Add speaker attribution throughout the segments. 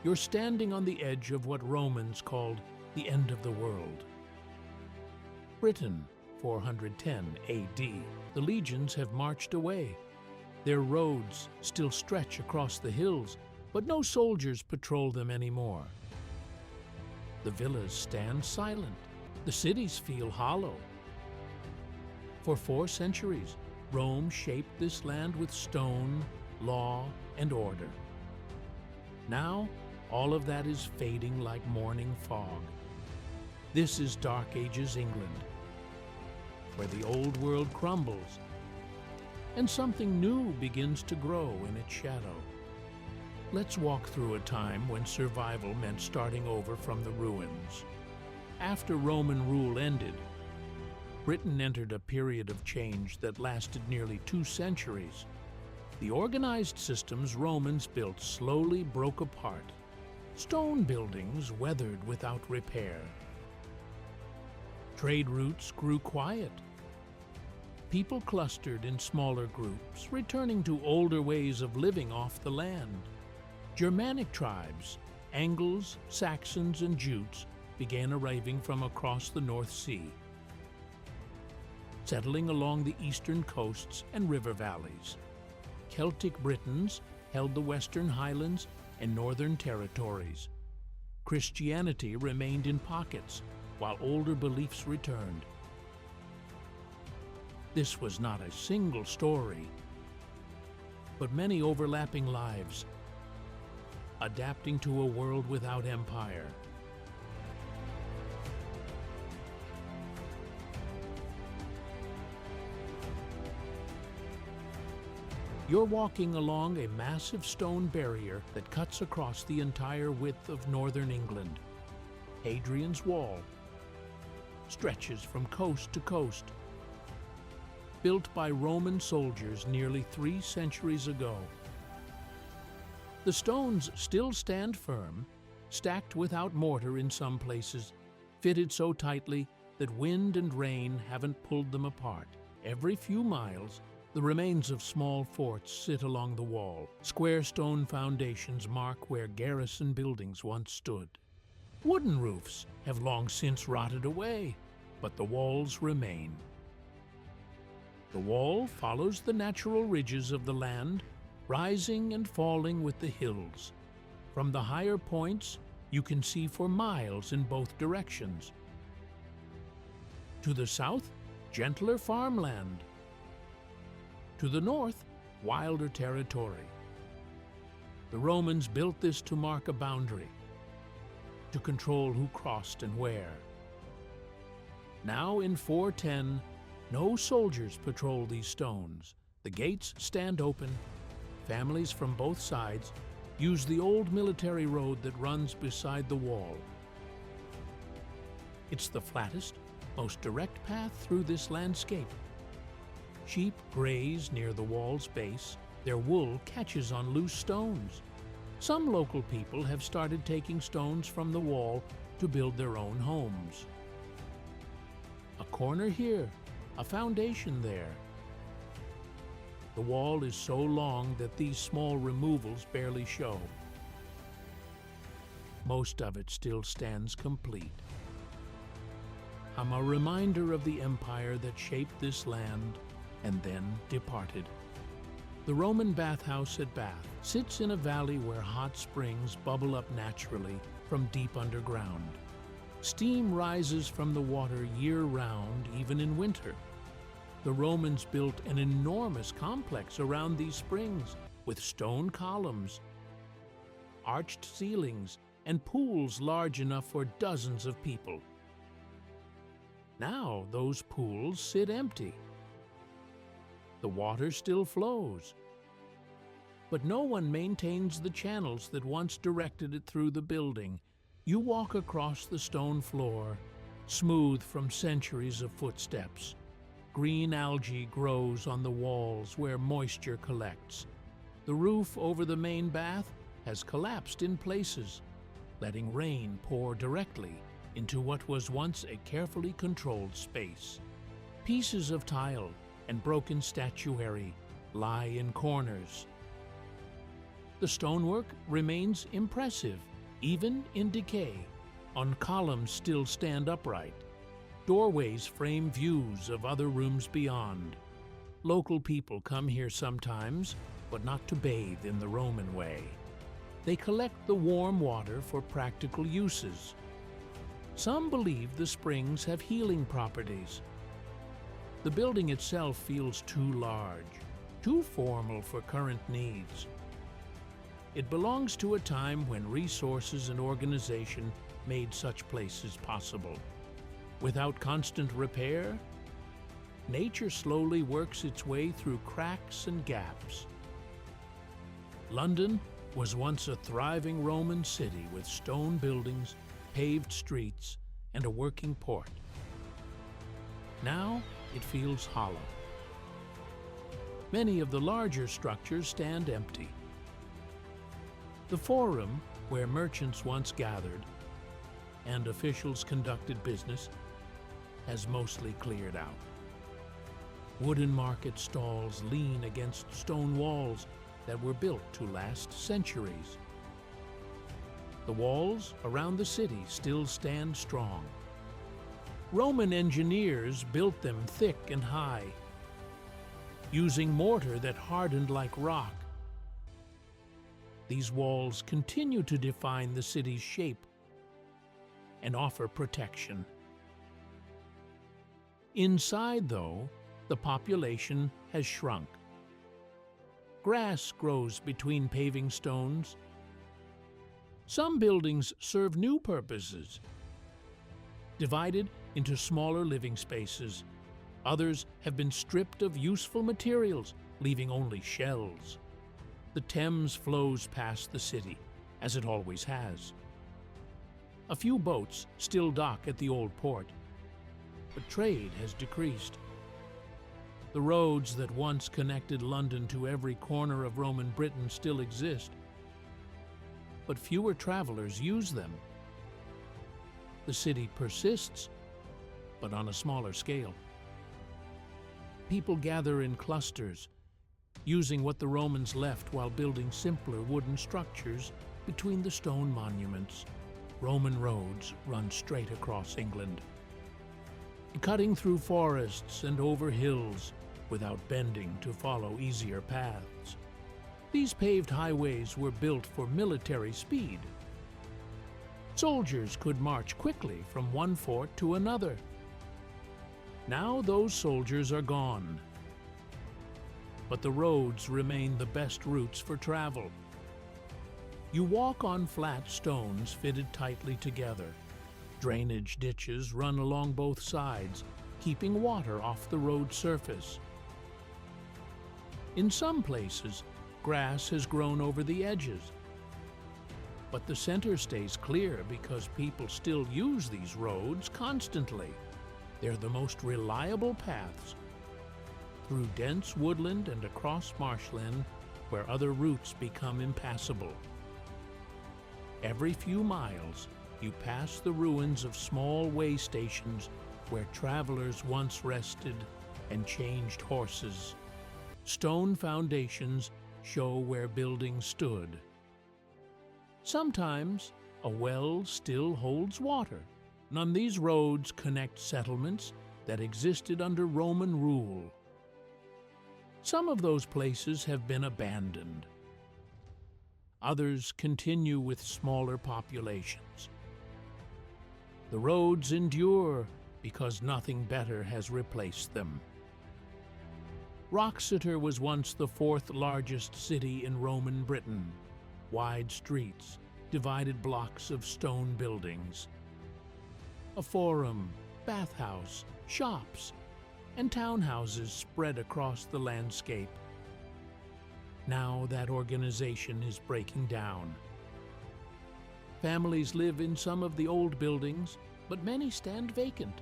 Speaker 1: you're standing on the edge of what Romans called the end of the world. Britain, 410 AD. The legions have marched away. Their roads still stretch across the hills, but no soldiers patrol them anymore. The villas stand silent. The cities feel hollow. For 4 centuries, Rome shaped this land with stone, law, and order. Now, all of that is fading like morning fog. This is Dark Ages England, where the old world crumbles and something new begins to grow in its shadow. Let's walk through a time when survival meant starting over from the ruins. After Roman rule ended, Britain entered a period of change that lasted nearly 2 centuries. The organized systems Romans built slowly broke apart. Stone buildings weathered without repair. Trade routes grew quiet. People clustered in smaller groups, returning to older ways of living off the land. Germanic tribes, Angles, Saxons, and Jutes began arriving from across the North Sea, settling along the eastern coasts and river valleys. Celtic Britons held the western highlands and northern territories. Christianity remained in pockets, while older beliefs returned. This was not a single story, but many overlapping lives, adapting to a world without empire. You're walking along a massive stone barrier that cuts across the entire width of northern England. Hadrian's Wall stretches from coast to coast, built by Roman soldiers nearly 3 centuries ago. The stones still stand firm, stacked without mortar in some places, fitted so tightly that wind and rain haven't pulled them apart. Every few miles, the remains of small forts sit along the wall. Square stone foundations mark where garrison buildings once stood. Wooden roofs have long since rotted away, but the walls remain. The wall follows the natural ridges of the land, rising and falling with the hills. From the higher points, you can see for miles in both directions. To the south, gentler farmland. To the north, wilder territory. The Romans built this to mark a boundary, to control who crossed and where. Now in 410, no soldiers patrol these stones. The gates stand open. Families from both sides use the old military road that runs beside the wall. It's the flattest, most direct path through this landscape. Sheep graze near the wall's base. Their wool catches on loose stones. Some local people have started taking stones from the wall to build their own homes. A corner here, a foundation there. The wall is so long that these small removals barely show. Most of it still stands complete. A reminder of the empire that shaped this land and then departed. The Roman bathhouse at Bath sits in a valley where hot springs bubble up naturally from deep underground. Steam rises from the water year-round, even in winter. The Romans built an enormous complex around these springs with stone columns, arched ceilings, and pools large enough for dozens of people. Now those pools sit empty. The water still flows, but no one maintains the channels that once directed it through the building. You walk across the stone floor, smooth from centuries of footsteps. Green algae grows on the walls where moisture collects. The roof over the main bath has collapsed in places, letting rain pour directly into what was once a carefully controlled space. Pieces of tile and broken statuary lie in corners. The stonework remains impressive, Even in decay, on columns still stand upright. Doorways frame views of other rooms beyond. Local people come here sometimes, but not to bathe in the Roman way. They collect the warm water for practical uses. Some believe the springs have healing properties. The building itself feels too large, too formal for current needs. It belongs to a time when resources and organization made such places possible. Without constant repair, nature slowly works its way through cracks and gaps. London was once a thriving Roman city with stone buildings, paved streets, and a working port. Now it feels hollow. Many of the larger structures stand empty. The Forum, where merchants once gathered and officials conducted business, has mostly cleared out. Wooden market stalls lean against stone walls that were built to last centuries. The walls around the city still stand strong. Roman engineers built them thick and high, using mortar that hardened like rock. These walls continue to define the city's shape and offer protection. Inside, though, the population has shrunk. Grass grows between paving stones. Some buildings serve new purposes, divided into smaller living spaces. Others have been stripped of useful materials, leaving only shells. The Thames flows past the city, as it always has. A few boats still dock at the old port, but trade has decreased. The roads that once connected London to every corner of Roman Britain still exist, but fewer travelers use them. The city persists, but on a smaller scale. People gather in clusters, using what the Romans left while building simpler wooden structures between the stone monuments. Roman roads run straight across England, cutting through forests and over hills without bending to follow easier paths. These paved highways were built for military speed. Soldiers could march quickly from one fort to another. Now those soldiers are gone, but the roads remain the best routes for travel. You walk on flat stones fitted tightly together. Drainage ditches run along both sides, keeping water off the road surface. In some places, grass has grown over the edges, but the center stays clear because people still use these roads constantly. They're the most reliable paths through dense woodland and across marshland where other routes become impassable. Every few miles, you pass the ruins of small way stations where travelers once rested and changed horses. Stone foundations show where buildings stood. Sometimes a well still holds water. None of these roads connect settlements that existed under Roman rule. Some of those places have been abandoned. Others continue with smaller populations. The roads endure because nothing better has replaced them. Roxeter was once the fourth largest city in Roman Britain. Wide streets, divided blocks of stone buildings. A forum, bathhouse, shops, and townhouses spread across the landscape. Now that organization is breaking down. Families live in some of the old buildings, but many stand vacant.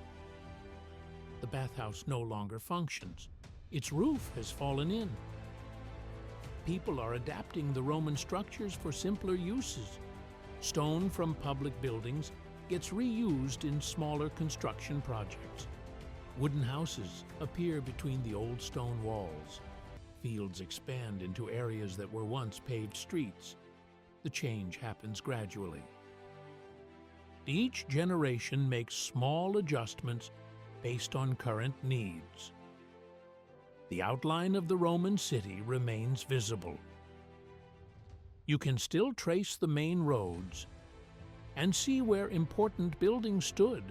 Speaker 1: The bathhouse no longer functions. Its roof has fallen in. People are adapting the Roman structures for simpler uses. Stone from public buildings gets reused in smaller construction projects. Wooden houses appear between the old stone walls. Fields expand into areas that were once paved streets. The change happens gradually. each generation makes small adjustments based on current needs. The outline of the Roman city remains visible. You can still trace the main roads and see where important buildings stood,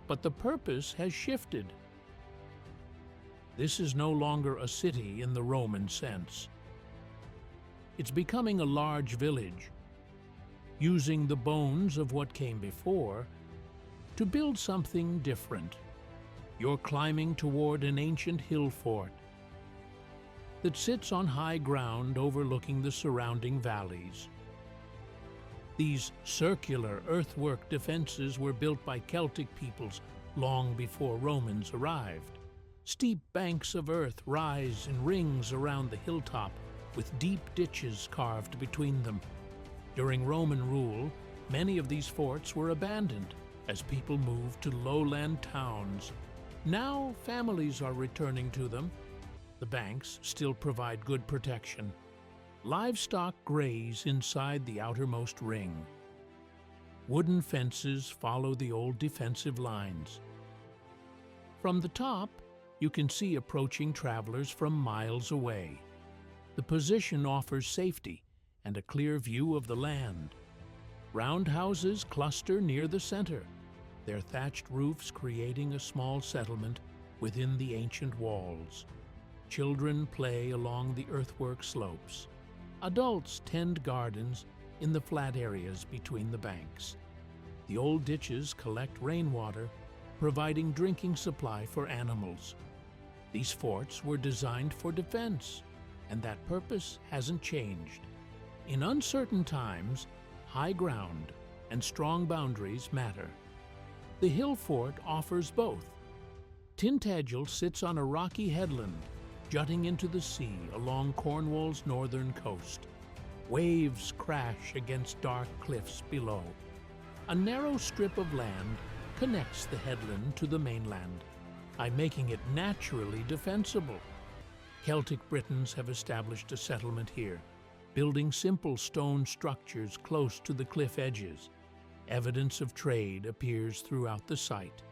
Speaker 1: but the purpose has shifted. This is no longer a city in the Roman sense. It's becoming a large village, using the bones of what came before to build something different. You're climbing toward an ancient hill fort that sits on high ground overlooking the surrounding valleys. These circular earthwork defenses were built by Celtic peoples long before Romans arrived. Steep banks of earth rise in rings around the hilltop, with deep ditches carved between them. During Roman rule, many of these forts were abandoned as people moved to lowland towns. Now families are returning to them. The banks still provide good protection. Livestock graze inside the outermost ring. Wooden fences follow the old defensive lines. From the top, you can see approaching travelers from miles away. The position offers safety and a clear view of the land. Round houses cluster near the center, their thatched roofs creating a small settlement within the ancient walls. Children play along the earthwork slopes. Adults tend gardens in the flat areas between the banks. The old ditches collect rainwater, providing drinking supply for animals. These forts were designed for defense, and that purpose hasn't changed. In uncertain times, high ground and strong boundaries matter. The hill fort offers both. Tintagel sits on a rocky headland, jutting into the sea along Cornwall's northern coast. Waves crash against dark cliffs below. A narrow strip of land connects the headland to the mainland by making it naturally defensible. Celtic Britons have established a settlement here, building simple stone structures close to the cliff edges. Evidence of trade appears throughout the site.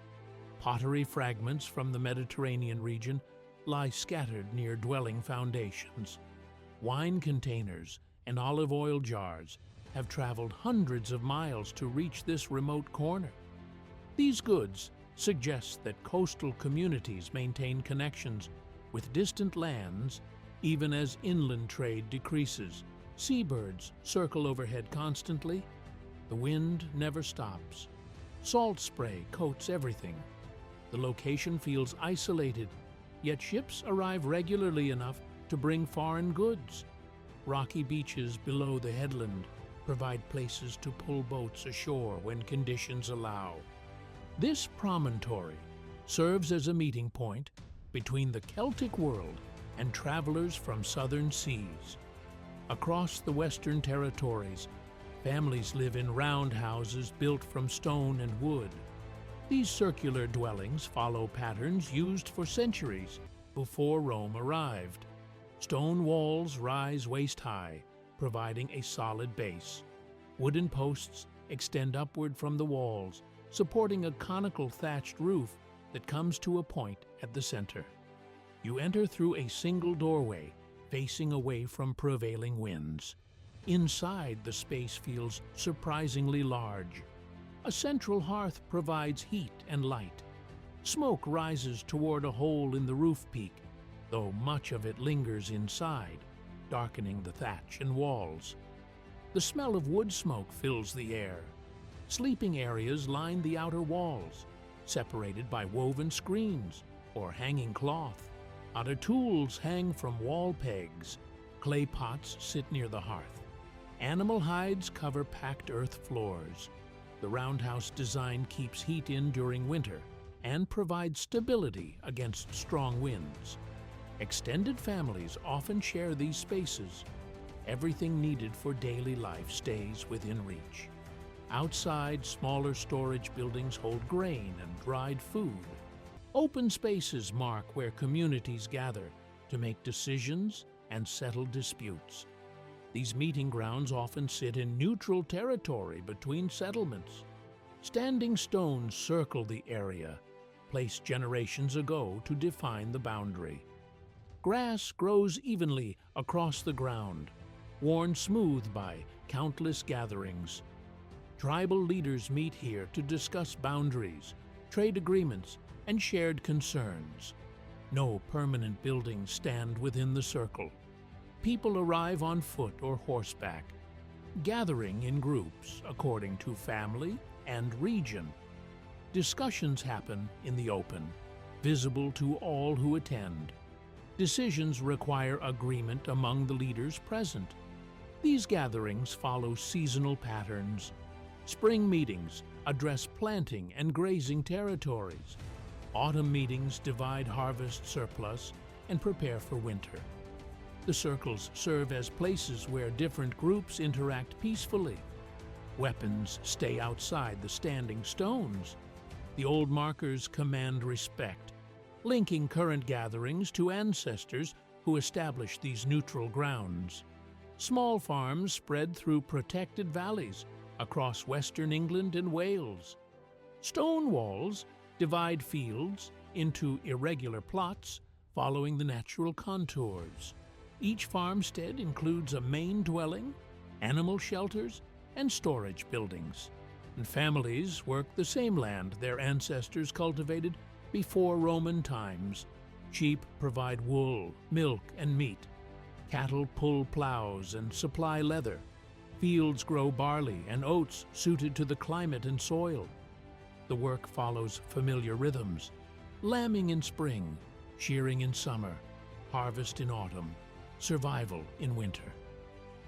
Speaker 1: Pottery fragments from the Mediterranean region lie scattered near dwelling foundations. Wine containers and olive oil jars have traveled hundreds of miles to reach this remote corner. These goods suggest that coastal communities maintain connections with distant lands even as inland trade decreases. Seabirds circle overhead constantly. The wind never stops. Salt spray coats everything. The location feels isolated, yet ships arrive regularly enough to bring foreign goods. Rocky beaches below the headland provide places to pull boats ashore when conditions allow. This promontory serves as a meeting point between the Celtic world and travelers from southern seas. Across the Western Territories, families live in round houses built from stone and wood. These circular dwellings follow patterns used for centuries before Rome arrived. Stone walls rise waist-high, providing a solid base. Wooden posts extend upward from the walls, supporting a conical thatched roof that comes to a point at the center. You enter through a single doorway, facing away from prevailing winds. Inside, the space feels surprisingly large. A central hearth provides heat and light. Smoke rises toward a hole in the roof peak, though much of it lingers inside, darkening the thatch and walls. The smell of wood smoke fills the air. Sleeping areas line the outer walls, separated by woven screens or hanging cloth. Other tools hang from wall pegs. Clay pots sit near the hearth. Animal hides cover packed earth floors. The roundhouse design keeps heat in during winter and provides stability against strong winds. Extended families often share these spaces. Everything needed for daily life stays within reach. Outside, smaller storage buildings hold grain and dried food. Open spaces mark where communities gather to make decisions and settle disputes. These meeting grounds often sit in neutral territory between settlements. Standing stones circle the area, placed generations ago to define the boundary. Grass grows evenly across the ground, worn smooth by countless gatherings. Tribal leaders meet here to discuss boundaries, trade agreements, and shared concerns. No permanent buildings stand within the circle. People arrive on foot or horseback, gathering in groups according to family and region. Discussions happen in the open, visible to all who attend. Decisions require agreement among the leaders present. These gatherings follow seasonal patterns. Spring meetings address planting and grazing territories. Autumn meetings divide harvest surplus and prepare for winter. The circles serve as places where different groups interact peacefully. Weapons stay outside the standing stones. The old markers command respect, linking current gatherings to ancestors who established these neutral grounds. Small farms spread through protected valleys across western England and Wales. Stone walls divide fields into irregular plots following the natural contours. Each farmstead includes a main dwelling, animal shelters, and storage buildings. And families work the same land their ancestors cultivated before Roman times. Sheep provide wool, milk, and meat. Cattle pull plows and supply leather. Fields grow barley and oats suited to the climate and soil. The work follows familiar rhythms: lambing in spring, shearing in summer, harvest in autumn, survival in winter.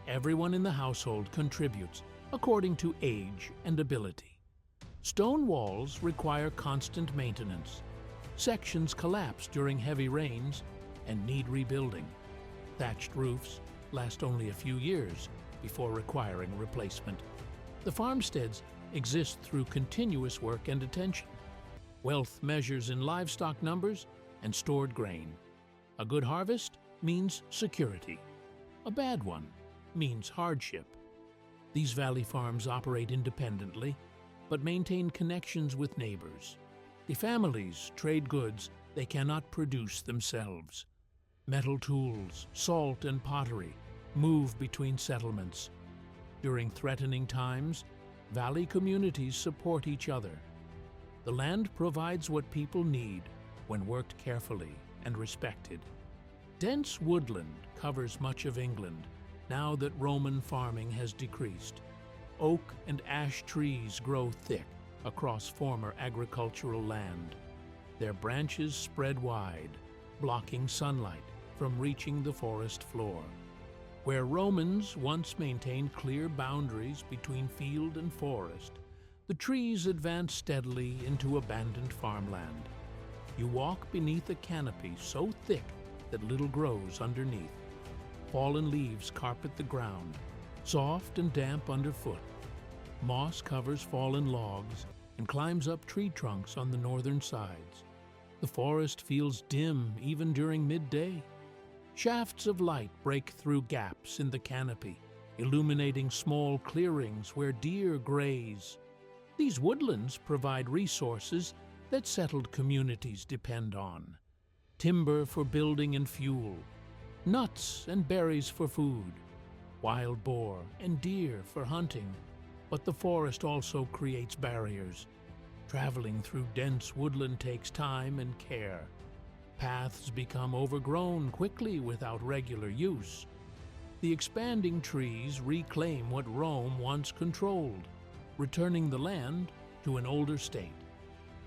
Speaker 1: Everyone in the household contributes according to age and ability. Stone walls require constant maintenance. Sections collapse during heavy rains and need rebuilding. Thatched roofs last only a few years before requiring replacement. The farmsteads exist through continuous work and attention. Wealth measures in livestock numbers and stored grain. A good harvest means security. A bad one means hardship. These valley farms operate independently, but maintain connections with neighbors. The families trade goods they cannot produce themselves. Metal tools, salt, and pottery move between settlements. During threatening times, valley communities support each other. The land provides what people need when worked carefully and respected. Dense woodland covers much of England now that Roman farming has decreased. Oak and ash trees grow thick across former agricultural land. Their branches spread wide, blocking sunlight from reaching the forest floor. Where Romans once maintained clear boundaries between field and forest, the trees advance steadily into abandoned farmland. You walk beneath a canopy so thick that little grows underneath. Fallen leaves carpet the ground, soft and damp underfoot. Moss covers fallen logs and climbs up tree trunks on the northern sides. The forest feels dim even during midday. Shafts of light break through gaps in the canopy, illuminating small clearings where deer graze. These woodlands provide resources that settled communities depend on: timber for building and fuel, nuts and berries for food, wild boar and deer for hunting. But the forest also creates barriers. Traveling through dense woodland takes time and care. Paths become overgrown quickly without regular use. The expanding trees reclaim what Rome once controlled, returning the land to an older state.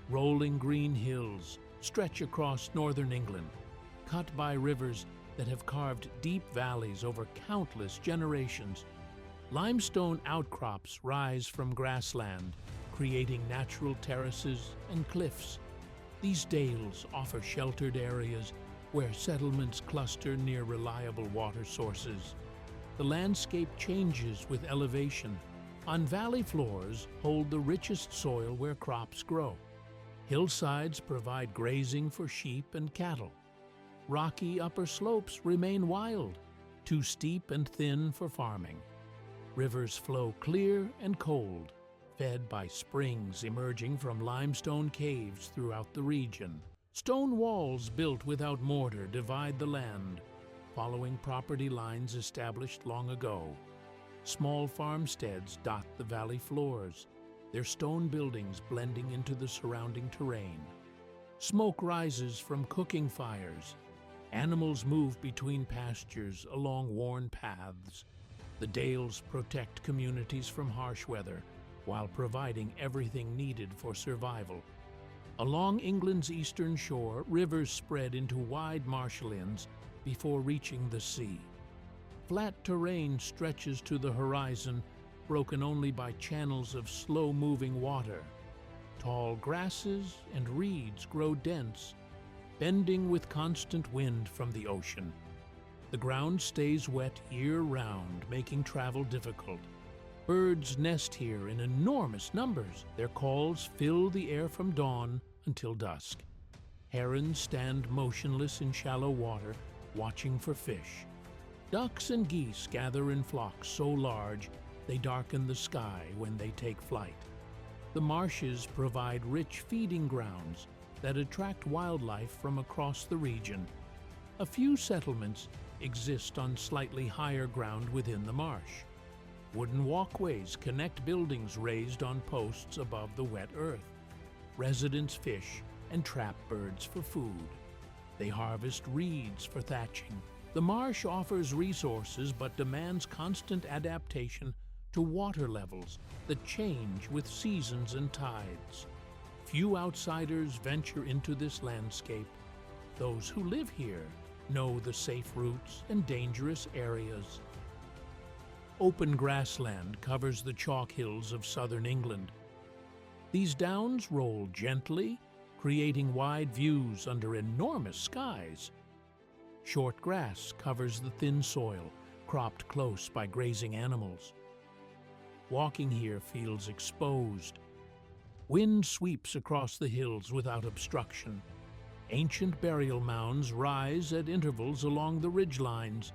Speaker 1: Rolling green hills stretch across northern England, cut by rivers that have carved deep valleys over countless generations. Limestone outcrops rise from grassland, creating natural terraces and cliffs. These dales offer sheltered areas where settlements cluster near reliable water sources. The landscape changes with elevation. On valley floors hold the richest soil where crops grow. Hillsides provide grazing for sheep and cattle. Rocky upper slopes remain wild, too steep and thin for farming. Rivers flow clear and cold, fed by springs emerging from limestone caves throughout the region. Stone walls built without mortar divide the land, following property lines established long ago. Small farmsteads dot the valley floors, their stone buildings blending into the surrounding terrain. Smoke rises from cooking fires. Animals move between pastures along worn paths. The dales protect communities from harsh weather, while providing everything needed for survival. Along England's eastern shore, rivers spread into wide marshlands before reaching the sea. Flat terrain stretches to the horizon, broken only by channels of slow-moving water. Tall grasses and reeds grow dense, bending with constant wind from the ocean. The ground stays wet year-round, making travel difficult. Birds nest here in enormous numbers. Their calls fill the air from dawn until dusk. Herons stand motionless in shallow water, watching for fish. Ducks and geese gather in flocks so large they darken the sky when they take flight. The marshes provide rich feeding grounds that attract wildlife from across the region. A few settlements exist on slightly higher ground within the marsh. Wooden walkways connect buildings raised on posts above the wet earth. Residents fish and trap birds for food. They harvest reeds for thatching. The marsh offers resources but demands constant adaptation to water levels that change with seasons and tides. Few outsiders venture into this landscape. Those who live here know the safe routes and dangerous areas. Open grassland covers the chalk hills of southern England. These downs roll gently, creating wide views under enormous skies. Short grass covers the thin soil, cropped close by grazing animals. Walking here feels exposed. Wind sweeps across the hills without obstruction. Ancient burial mounds rise at intervals along the ridgelines.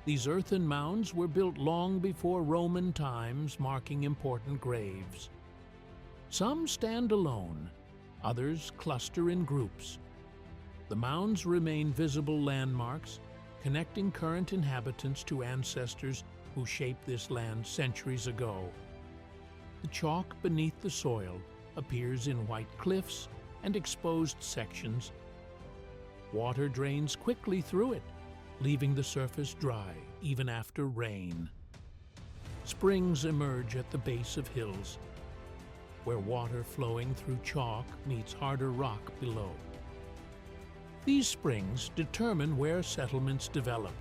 Speaker 1: These earthen mounds were built long before Roman times, marking important graves. Some stand alone, others cluster in groups. The mounds remain visible landmarks, connecting current inhabitants to ancestors who shaped this land centuries ago. The chalk beneath the soil appears in white cliffs and exposed sections. Water drains quickly through it, leaving the surface dry even after rain. Springs emerge at the base of hills, where water flowing through chalk meets harder rock below. These springs determine where settlements develop.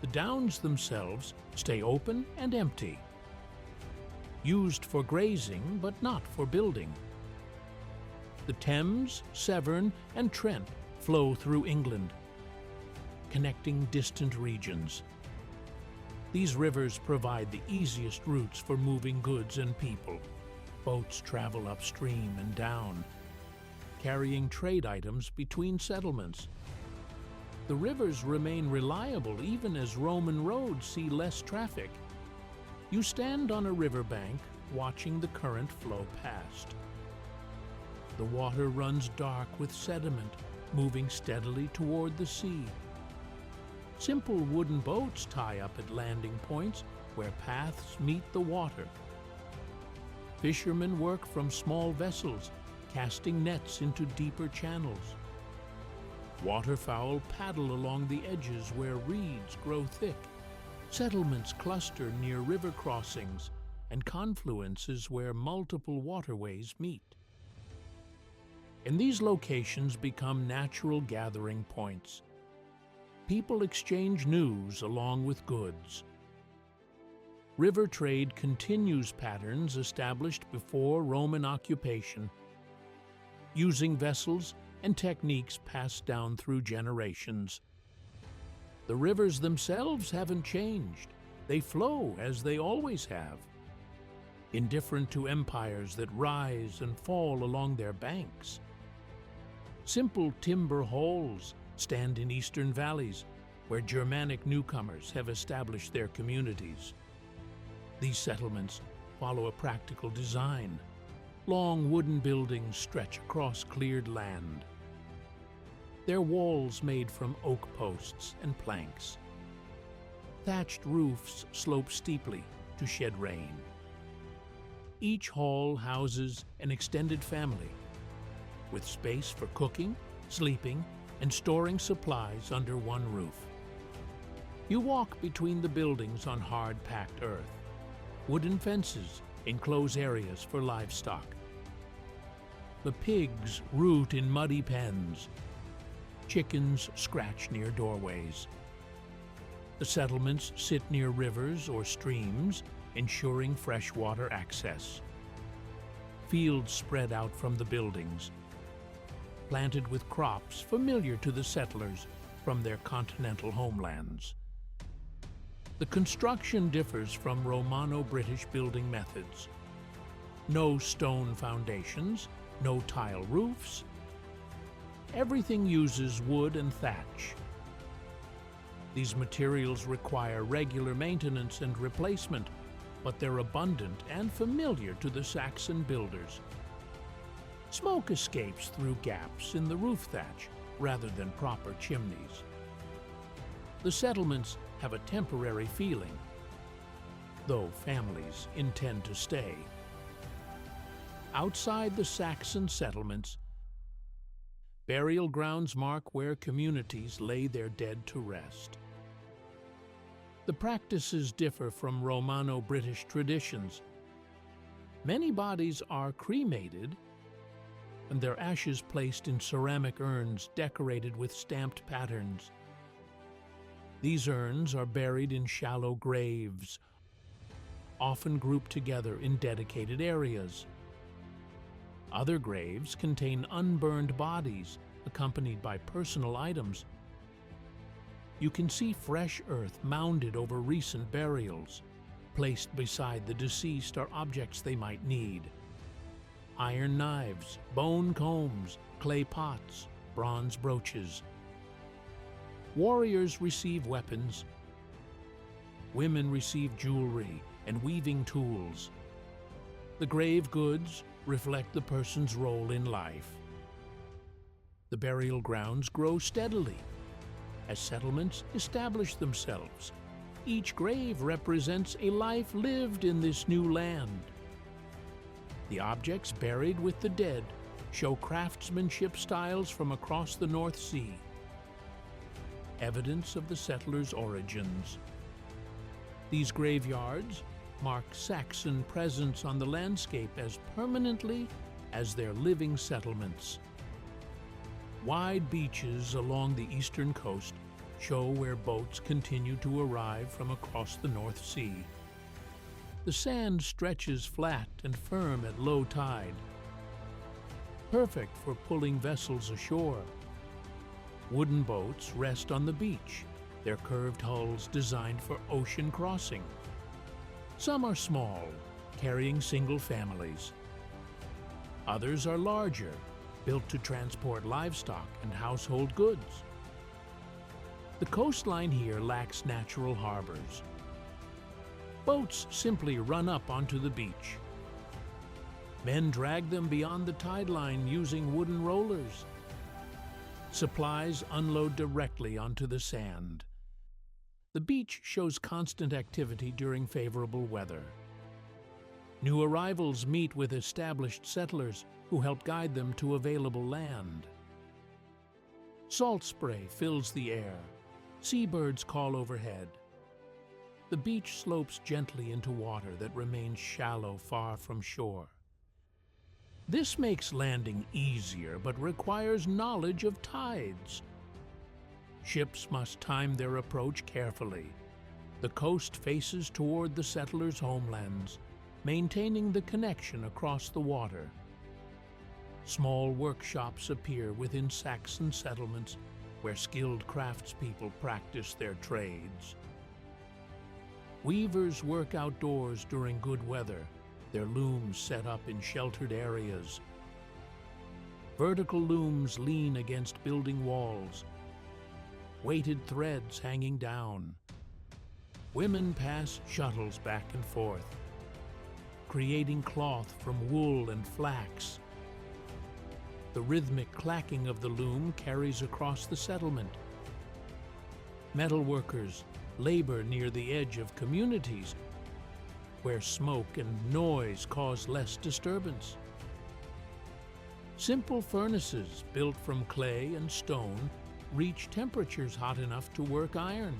Speaker 1: The downs themselves stay open and empty, used for grazing but not for building. The Thames, Severn, and Trent flow through England, connecting distant regions. These rivers provide the easiest routes for moving goods and people. Boats travel upstream and down, carrying trade items between settlements. The rivers remain reliable even as Roman roads see less traffic. You stand on a riverbank, watching the current flow past. The water runs dark with sediment, moving steadily toward the sea. Simple wooden boats tie up at landing points where paths meet the water. Fishermen work from small vessels, casting nets into deeper channels. Waterfowl paddle along the edges where reeds grow thick. Settlements cluster near river crossings and confluences where multiple waterways meet. And these locations become natural gathering points. People exchange news along with goods. River trade continues patterns established before Roman occupation, using vessels and techniques passed down through generations. The rivers themselves haven't changed. They flow as they always have, indifferent to empires that rise and fall along their banks. Simple timber halls stand in eastern valleys where Germanic newcomers have established their communities. These settlements follow a practical design. Long wooden buildings stretch across cleared land. Their walls made from oak posts and planks. Thatched roofs slope steeply to shed rain. Each hall houses an extended family, with space for cooking, sleeping, and storing supplies under one roof. You walk between the buildings on hard-packed earth. Wooden fences enclose areas for livestock. The pigs root in muddy pens. Chickens scratch near doorways. The settlements sit near rivers or streams, ensuring fresh water access. Fields spread out from the buildings, planted with crops familiar to the settlers from their continental homelands. The construction differs from Romano-British building methods. No stone foundations, no tile roofs. Everything uses wood and thatch. These materials require regular maintenance and replacement, but they're abundant and familiar to the Saxon builders. Smoke escapes through gaps in the roof thatch rather than proper chimneys. The settlements have a temporary feeling, though families intend to stay. Outside the Saxon settlements, burial grounds mark where communities lay their dead to rest. The practices differ from Romano-British traditions. Many bodies are cremated and their ashes placed in ceramic urns decorated with stamped patterns. These urns are buried in shallow graves, often grouped together in dedicated areas. Other graves contain unburned bodies, accompanied by personal items. You can see fresh earth mounded over recent burials. Placed beside the deceased are objects they might need: iron knives, bone combs, clay pots, bronze brooches. Warriors receive weapons. Women receive jewelry and weaving tools. The grave goods reflect the person's role in life. The burial grounds grow steadily as settlements establish themselves. Each grave represents a life lived in this new land. The objects buried with the dead show craftsmanship styles from across the North Sea, evidence of the settlers' origins. These graveyards mark Saxon presence on the landscape as permanently as their living settlements. Wide beaches along the eastern coast show where boats continue to arrive from across the North Sea. The sand stretches flat and firm at low tide, perfect for pulling vessels ashore. Wooden boats rest on the beach, their curved hulls designed for ocean crossing. Some are small, carrying single families. Others are larger, built to transport livestock and household goods. The coastline here lacks natural harbors. Boats simply run up onto the beach. Men drag them beyond the tide line using wooden rollers. Supplies unload directly onto the sand. The beach shows constant activity during favorable weather. New arrivals meet with established settlers who help guide them to available land. Salt spray fills the air. Seabirds call overhead. The beach slopes gently into water that remains shallow far from shore. This makes landing easier, but requires knowledge of tides. Ships must time their approach carefully. The coast faces toward the settlers' homelands, maintaining the connection across the water. Small workshops appear within Saxon settlements where skilled craftspeople practice their trades. Weavers work outdoors during good weather, their looms set up in sheltered areas. Vertical looms lean against building walls, weighted threads hanging down. Women pass shuttles back and forth. creating cloth from wool and flax. The rhythmic clacking of the loom carries across the settlement. Metalworkers labor near the edge of communities where smoke and noise cause less disturbance. Simple furnaces built from clay and stone reach temperatures hot enough to work iron.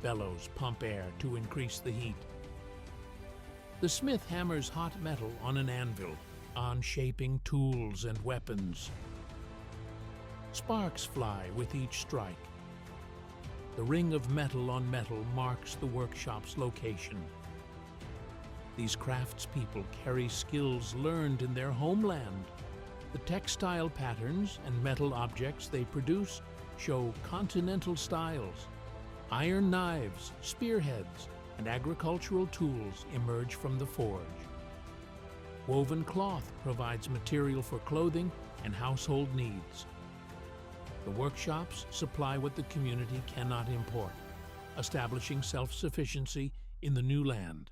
Speaker 1: Bellows pump air to increase the heat. The smith hammers hot metal on an anvil, on shaping tools and weapons. Sparks fly with each strike. The ring of metal on metal marks the workshop's location. These craftspeople carry skills learned in their homeland. The textile patterns and metal objects they produce show continental styles. Iron knives, spearheads, and agricultural tools emerge from the forge. Woven cloth provides material for clothing and household needs. The workshops supply what the community cannot import, establishing self-sufficiency in the new land.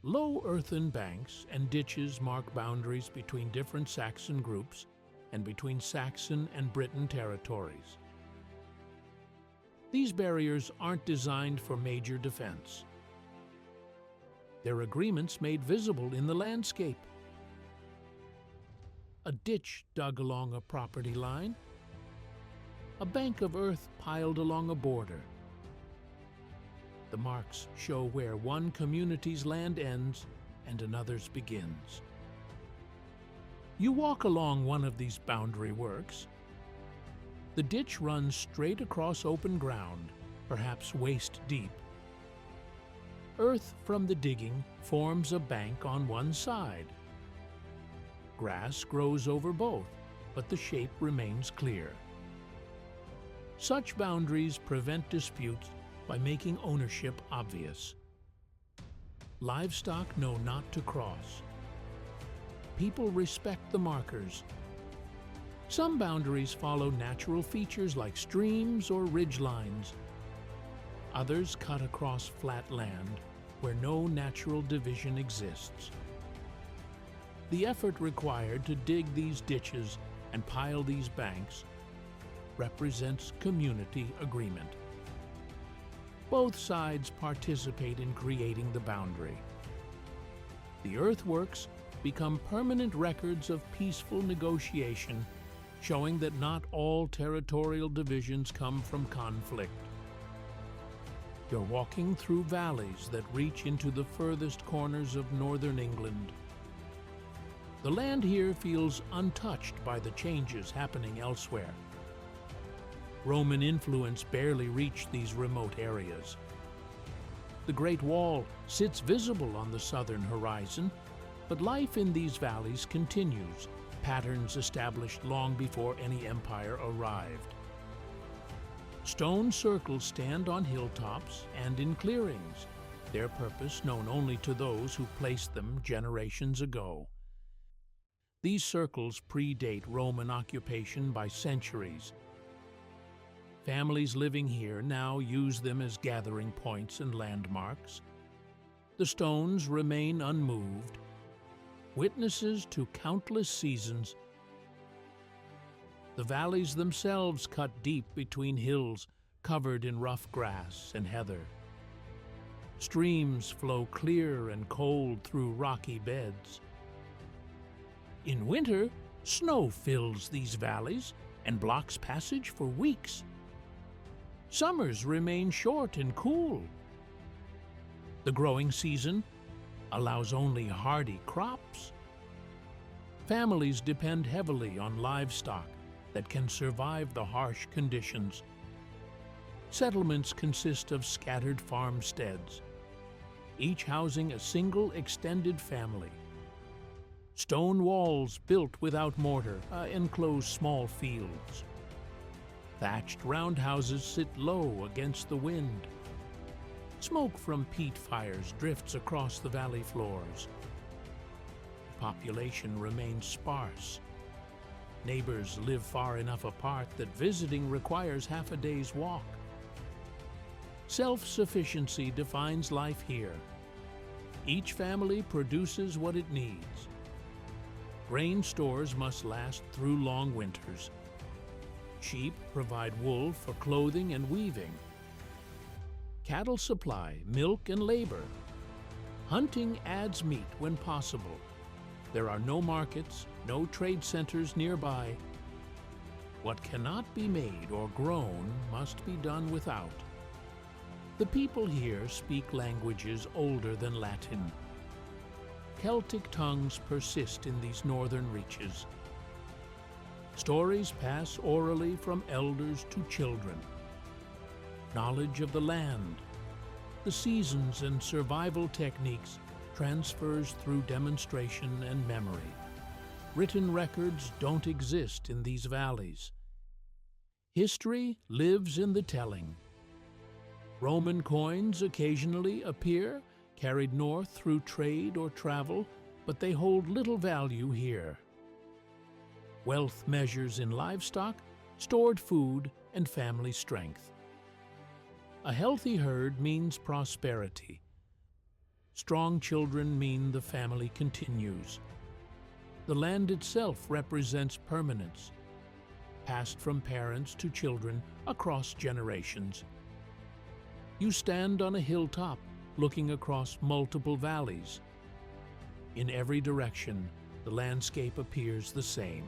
Speaker 1: Low earthen banks and ditches mark boundaries between different Saxon groups and between Saxon and Briton territories. These barriers aren't designed for major defense. They're agreements made visible in the landscape. A ditch dug along a property line, a bank of earth piled along a border. The marks show where one community's land ends and another's begins. You walk along one of these boundary works. The ditch runs straight across open ground, perhaps waist deep. Earth from the digging forms a bank on one side. Grass grows over both, but the shape remains clear. Such boundaries prevent disputes by making ownership obvious. Livestock know not to cross. People respect the markers. Some boundaries follow natural features like streams or ridge lines. Others cut across flat land where no natural division exists. The effort required to dig these ditches and pile these banks represents community agreement. Both sides participate in creating the boundary. The earthworks become permanent records of peaceful negotiation, showing that not all territorial divisions come from conflict. You're walking through valleys that reach into the furthest corners of northern England. The land here feels untouched by the changes happening elsewhere. Roman influence barely reached these remote areas. The Great Wall sits visible on the southern horizon, but life in these valleys continues, patterns established long before any empire arrived. Stone circles stand on hilltops and in clearings, their purpose known only to those who placed them generations ago. These circles predate Roman occupation by centuries. Families living here now use them as gathering points and landmarks. The stones remain unmoved, witnesses to countless seasons. The valleys themselves cut deep between hills covered in rough grass and heather. Streams flow clear and cold through rocky beds. In winter, snow fills these valleys and blocks passage for weeks. Summers remain short and cool. The growing season allows only hardy crops. Families depend heavily on livestock that can survive the harsh conditions. Settlements consist of scattered farmsteads, each housing a single extended family. Stone walls built without mortar enclose small fields. Thatched roundhouses sit low against the wind. Smoke from peat fires drifts across the valley floors. The population remains sparse. Neighbors live far enough apart that visiting requires half a day's walk. Self-sufficiency defines life here. Each family produces what it needs. Grain stores must last through long winters. Sheep provide wool for clothing and weaving. Cattle supply milk and labor. Hunting adds meat when possible. There are no markets, no trade centers nearby. What cannot be made or grown must be done without. The people here speak languages older than Latin. Celtic tongues persist in these northern reaches. Stories pass orally from elders to children. Knowledge of the land, the seasons and survival techniques transfers through demonstration and memory. Written records don't exist in these valleys. History lives in the telling. Roman coins occasionally appear, carried north through trade or travel, but they hold little value here. Wealth measures in livestock, stored food, and family strength. A healthy herd means prosperity. Strong children mean the family continues. The land itself represents permanence, passed from parents to children across generations. You stand on a hilltop looking across multiple valleys. In every direction, the landscape appears the same.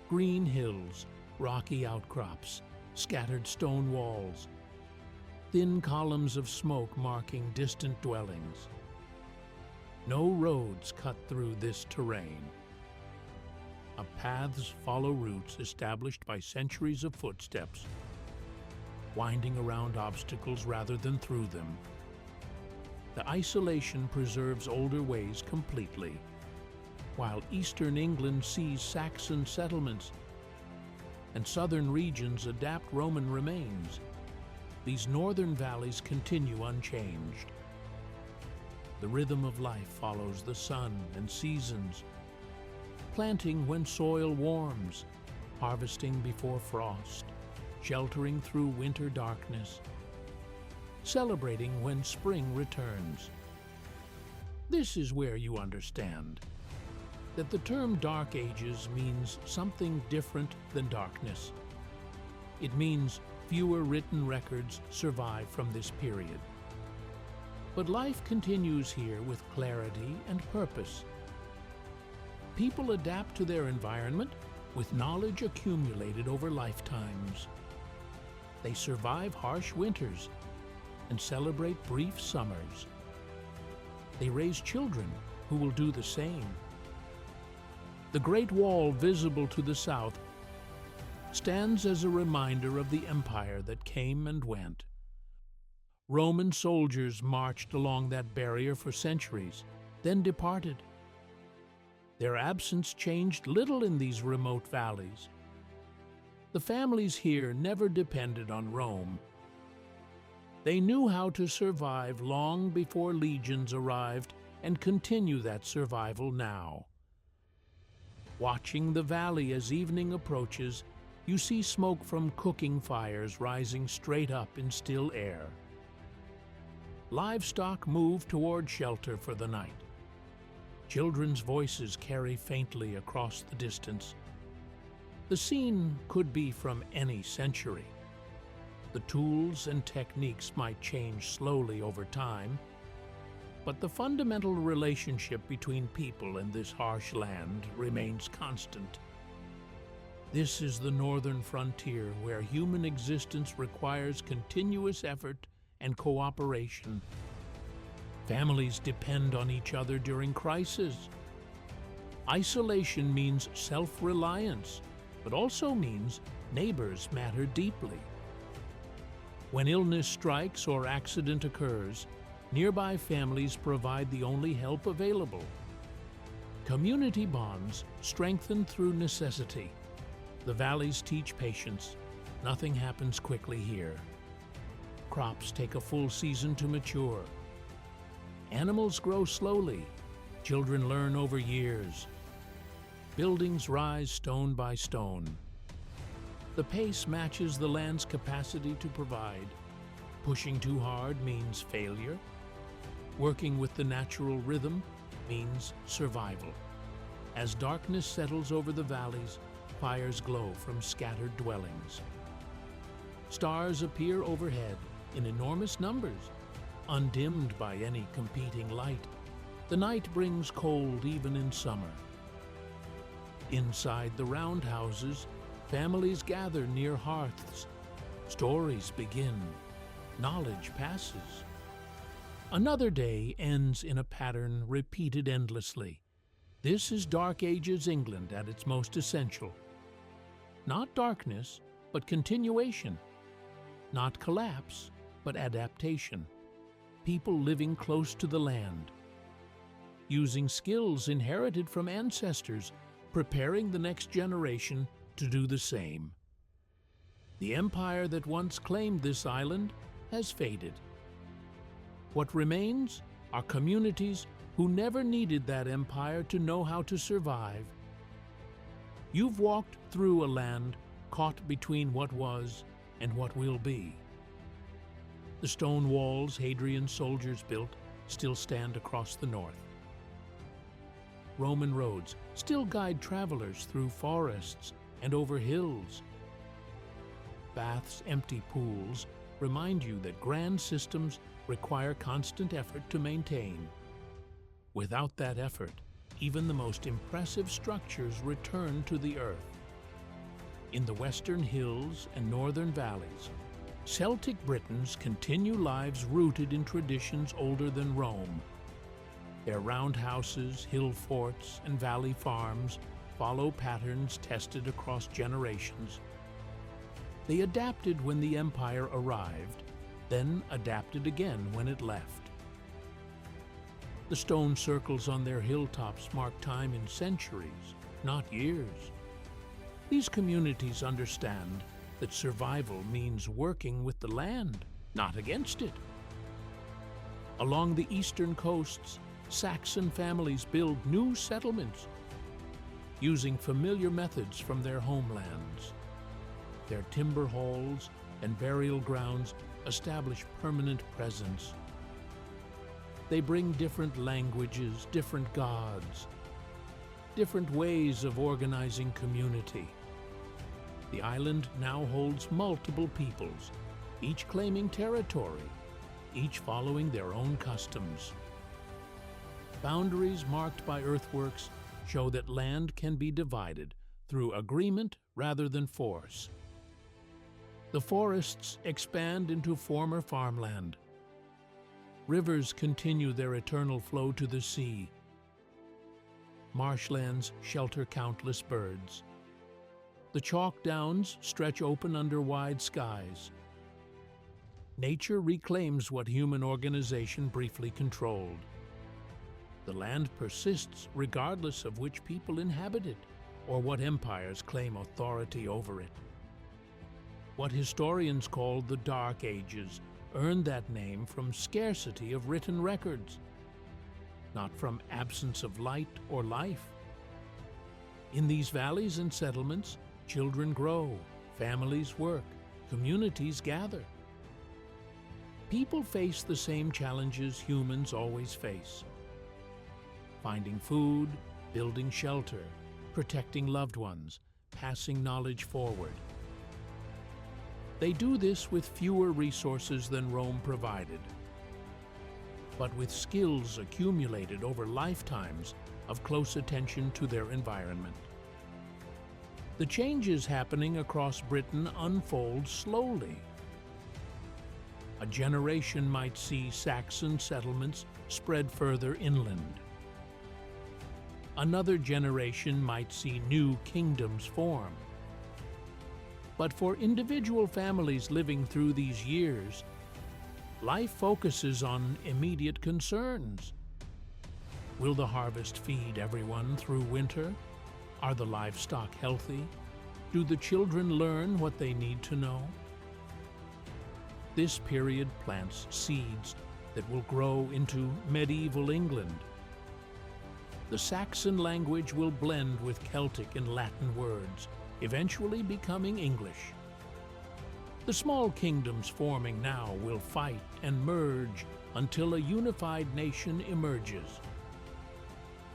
Speaker 1: Green hills, rocky outcrops, scattered stone walls, thin columns of smoke marking distant dwellings. No roads cut through this terrain. Paths follow routes established by centuries of footsteps, winding around obstacles rather than through them. The isolation preserves older ways completely, while eastern England sees Saxon settlements and southern regions adapt Roman remains. These northern valleys continue unchanged. The rhythm of life follows the sun and seasons, planting when soil warms, harvesting before frost, sheltering through winter darkness, celebrating when spring returns. This is where you understand that the term Dark Ages means something different than darkness. It means fewer written records survive from this period. But life continues here with clarity and purpose. People adapt to their environment with knowledge accumulated over lifetimes. They survive harsh winters and celebrate brief summers. They raise children who will do the same. The Great Wall visible to the south stands as a reminder of the empire that came and went. Roman soldiers marched along that barrier for centuries, then departed. Their absence changed little in these remote valleys. The families here never depended on Rome. They knew how to survive long before legions arrived and continue that survival now. Watching the valley as evening approaches, you see smoke from cooking fires rising straight up in still air. Livestock move toward shelter for the night. Children's voices carry faintly across the distance. The scene could be from any century. The tools and techniques might change slowly over time, but the fundamental relationship between people in this harsh land remains constant. This is the northern frontier where human existence requires continuous effort and cooperation. Families depend on each other during crisis. Isolation means self-reliance, but also means neighbors matter deeply. When illness strikes or accident occurs, nearby families provide the only help available. Community bonds strengthen through necessity. The valleys teach patience. Nothing happens quickly here. Crops take a full season to mature. Animals grow slowly. Children learn over years. Buildings rise stone by stone. The pace matches the land's capacity to provide. Pushing too hard means failure. Working with the natural rhythm means survival. As darkness settles over the valleys, fires glow from scattered dwellings. Stars appear overhead in enormous numbers, undimmed by any competing light. The night brings cold even in summer. Inside the roundhouses, families gather near hearths. Stories begin. Knowledge passes. Another day ends in a pattern repeated endlessly. This is Dark Ages England at its most essential. Not darkness, but continuation. Not collapse, but adaptation. People living close to the land. Using skills inherited from ancestors, preparing the next generation to do the same. The empire that once claimed this island has faded. What remains are communities who never needed that empire to know how to survive. You've walked through a land caught between what was and what will be. The stone walls Hadrian's soldiers built still stand across the north. Roman roads still guide travelers through forests and over hills. Bath's empty pools remind you that grand systems require constant effort to maintain. Without that effort, even the most impressive structures return to the earth. In the western hills and northern valleys, Celtic Britons continue lives rooted in traditions older than Rome. Their roundhouses, hill forts, and valley farms follow patterns tested across generations. They adapted when the empire arrived, then adapted again when it left. The stone circles on their hilltops mark time in centuries, not years. These communities understand that survival means working with the land, not against it. Along the eastern coasts, Saxon families build new settlements, using familiar methods from their homelands. Their timber halls and burial grounds establish permanent presence. They bring different languages, different gods, different ways of organizing community. The island now holds multiple peoples, each claiming territory, each following their own customs. Boundaries marked by earthworks show that land can be divided through agreement rather than force. The forests expand into former farmland. Rivers continue their eternal flow to the sea. Marshlands shelter countless birds. The chalk downs stretch open under wide skies. Nature reclaims what human organization briefly controlled. The land persists regardless of which people inhabit it or what empires claim authority over it. What historians call the Dark Ages earned that name from scarcity of written records, not from absence of light or life. In these valleys and settlements, children grow, families work, communities gather. People face the same challenges humans always face: finding food, building shelter, protecting loved ones, passing knowledge forward. They do this with fewer resources than Rome provided, but with skills accumulated over lifetimes of close attention to their environment. The changes happening across Britain unfold slowly. A generation might see Saxon settlements spread further inland. Another generation might see new kingdoms form. But for individual families living through these years, life focuses on immediate concerns. Will the harvest feed everyone through winter? Are the livestock healthy? Do the children learn what they need to know? This period plants seeds that will grow into medieval England. The Saxon language will blend with Celtic and Latin words, eventually becoming English. The small kingdoms forming now will fight and merge until a unified nation emerges.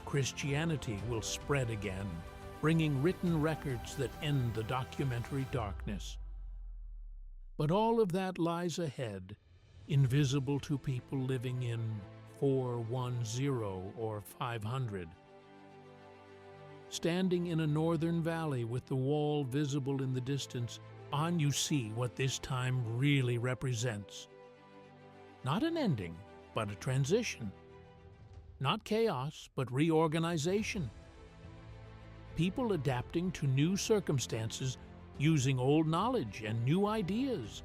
Speaker 1: Christianity will spread again, bringing written records that end the documentary darkness. But all of that lies ahead, invisible to people living in 410 or 500. Standing in a northern valley with the wall visible in the distance, on you see what this time really represents. Not an ending, but a transition. Not chaos, but reorganization. People adapting to new circumstances using old knowledge and new ideas.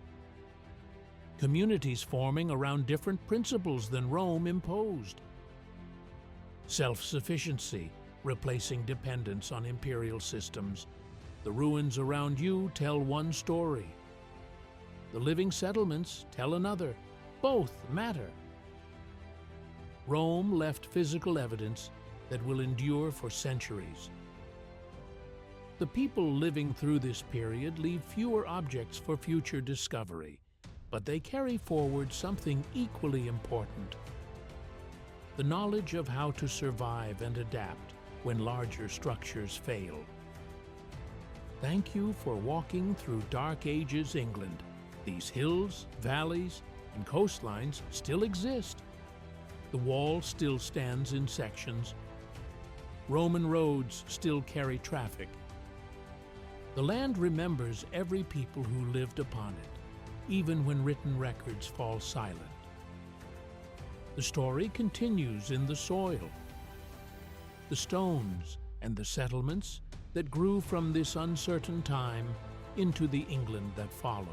Speaker 1: Communities forming around different principles than Rome imposed. Self-sufficiency, replacing dependence on imperial systems. The ruins around you tell one story. The living settlements tell another. Both matter. Rome left physical evidence that will endure for centuries. The people living through this period leave fewer objects for future discovery, but they carry forward something equally important: the knowledge of how to survive and adapt when larger structures fail. Thank you for walking through Dark Ages England. These hills, valleys, and coastlines still exist. The wall still stands in sections. Roman roads still carry traffic. The land remembers every people who lived upon it, even when written records fall silent. The story continues in the soil, the stones, and the settlements that grew from this uncertain time into the England that followed.